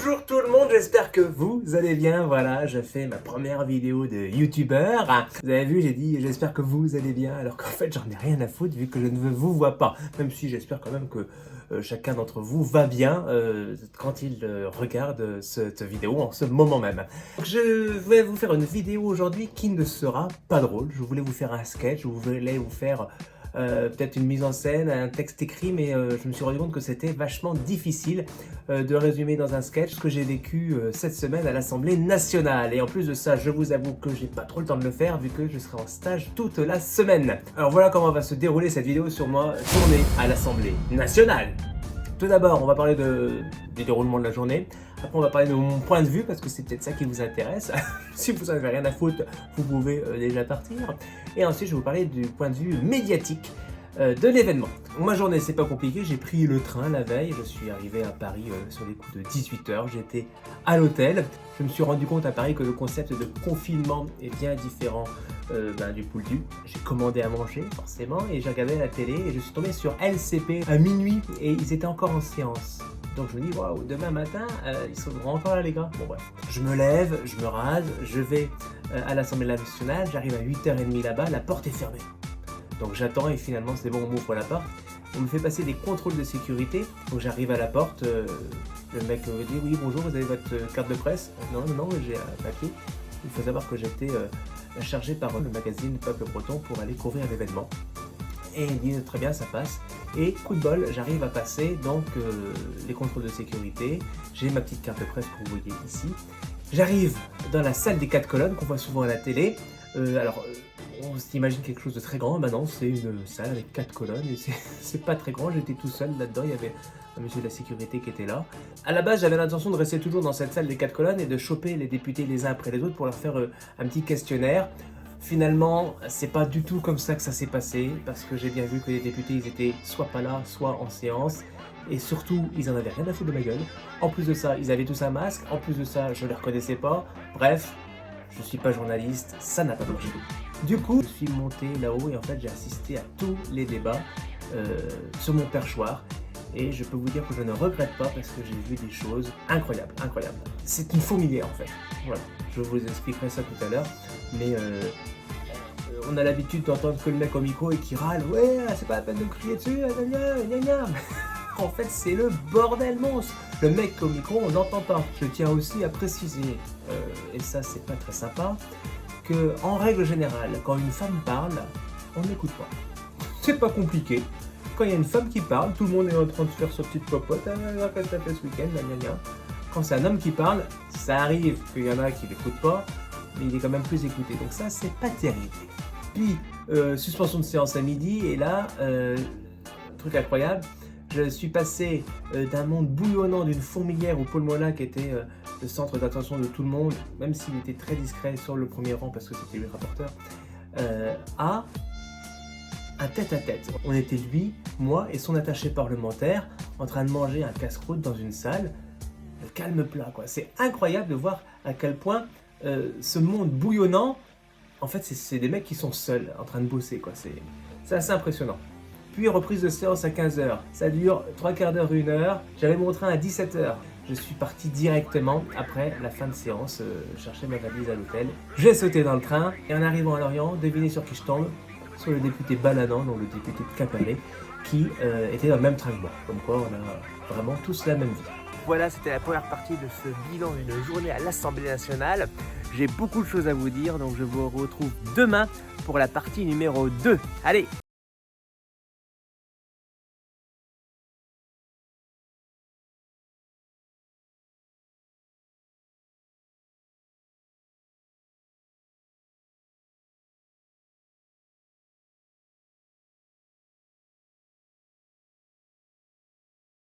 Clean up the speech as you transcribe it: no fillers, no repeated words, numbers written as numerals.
Bonjour tout le monde, j'espère que vous allez bien. Voilà, je fais ma première vidéo de youtubeur. Vous avez vu, j'ai dit j'espère que vous allez bien, alors qu'en fait j'en ai rien à foutre vu que je ne vous vois pas. Même si j'espère quand même que chacun d'entre vous va bien quand il regarde cette vidéo en ce moment même. Je vais vous faire une vidéo aujourd'hui qui ne sera pas drôle. Je voulais vous faire un sketch, je voulais vous faire peut-être une mise en scène, un texte écrit, mais je me suis rendu compte que c'était vachement difficile de résumer dans un sketch ce que j'ai vécu cette semaine à l'Assemblée nationale. Et en plus de ça, je vous avoue que j'ai pas trop le temps de le faire vu que je serai en stage toute la semaine. Alors voilà comment va se dérouler cette vidéo sur moi tournée à l'Assemblée nationale. Tout d'abord, on va parler du déroulement de la journée. Après, on va parler de mon point de vue, parce que c'est peut-être ça qui vous intéresse. Si vous n'avez rien à foutre, vous pouvez déjà partir. Et ensuite, je vais vous parler du point de vue médiatique de l'événement. Ma journée, c'est pas compliqué. J'ai pris le train la veille. Je suis arrivé à Paris sur les coups de 18h. J'étais à l'hôtel. Je me suis rendu compte à Paris que le concept de confinement est bien différent du Pouldu. J'ai commandé à manger, forcément, et j'ai regardé la télé et je suis tombé sur LCP à minuit et ils étaient encore en séance. Donc je me dis, waouh, demain matin, ils sont encore là les gars. Bon bref. Je me lève, je me rase, je vais à l'Assemblée nationale, j'arrive à 8h30 là-bas, la porte est fermée. Donc j'attends et finalement c'est bon, on m'ouvre la porte. On me fait passer des contrôles de sécurité. Donc j'arrive à la porte, le mec me dit, oui bonjour, vous avez votre carte de presse? Non, j'ai un papier. Il faut savoir que j'étais chargé par le magazine Peuple Breton pour aller couvrir l'événement. Et il dit très bien, ça passe. Et coup de bol, j'arrive à passer donc les contrôles de sécurité. J'ai ma petite carte de presse que vous voyez ici. J'arrive dans la salle des 4 colonnes qu'on voit souvent à la télé. On s'imagine quelque chose de très grand. Maintenant, c'est une salle avec 4 colonnes et c'est pas très grand. J'étais tout seul là-dedans. Il y avait un monsieur de la sécurité qui était là. À la base, j'avais l'intention de rester toujours dans cette salle des 4 colonnes et de choper les députés les uns après les autres pour leur faire un petit questionnaire. Finalement, c'est pas du tout comme ça que ça s'est passé, parce que j'ai bien vu que les députés, ils étaient soit pas là, soit en séance, et surtout, ils en avaient rien à foutre de ma gueule. En plus de ça, ils avaient tous un masque, en plus de ça, je les reconnaissais pas. Bref, je suis pas journaliste, ça n'a pas marché. Du coup, je suis monté là-haut et en fait, j'ai assisté à tous les débats sur mon perchoir. Et je peux vous dire que je ne regrette pas parce que j'ai vu des choses incroyables. C'est une fourmilière en fait. Voilà, je vous expliquerai ça tout à l'heure. Mais on a l'habitude d'entendre que le mec au micro et qui râle. Ouais, c'est pas la peine de crier dessus, gna. En fait, c'est le bordel monstre. Le mec au micro, on n'entend pas. Je tiens aussi à préciser, et ça c'est pas très sympa, que en règle générale, quand une femme parle, on n'écoute pas. C'est pas compliqué. Quand il y a une femme qui parle, tout le monde est en train de faire sa petite popote. Qu'est-ce que t'as fait ce week-end, gna. Quand c'est un homme qui parle, ça arrive qu'il y en a qui l'écoutent pas, mais il est quand même plus écouté. Donc ça, c'est pas terrible. Puis, suspension de séance à midi, et là, truc incroyable, je suis passé d'un monde bouillonnant d'une fourmilière où Paul Molin, qui était le centre d'attention de tout le monde, même s'il était très discret sur le premier rang parce que c'était lui le rapporteur, à un tête-à-tête. On était lui, moi et son attaché parlementaire en train de manger un casse-croûte dans une salle, calme plat quoi. C'est incroyable de voir à quel point ce monde bouillonnant, en fait c'est des mecs qui sont seuls en train de bosser quoi. C'est assez impressionnant. Puis reprise de séance à 15h, ça dure 3/4 d'heure, 1 heure. J'avais mon train à 17h. Je suis parti directement après la fin de séance chercher ma valise à l'hôtel. J'ai sauté dans le train et en arrivant à Lorient, devinez sur qui je tombe? Sur le député Balanant, donc le député de Quimperlé, qui était dans le même train que moi. Comme quoi, on a vraiment tous la même vie. Voilà, c'était la première partie de ce bilan d'une journée à l'Assemblée nationale. J'ai beaucoup de choses à vous dire, donc je vous retrouve demain pour la partie numéro 2. Allez!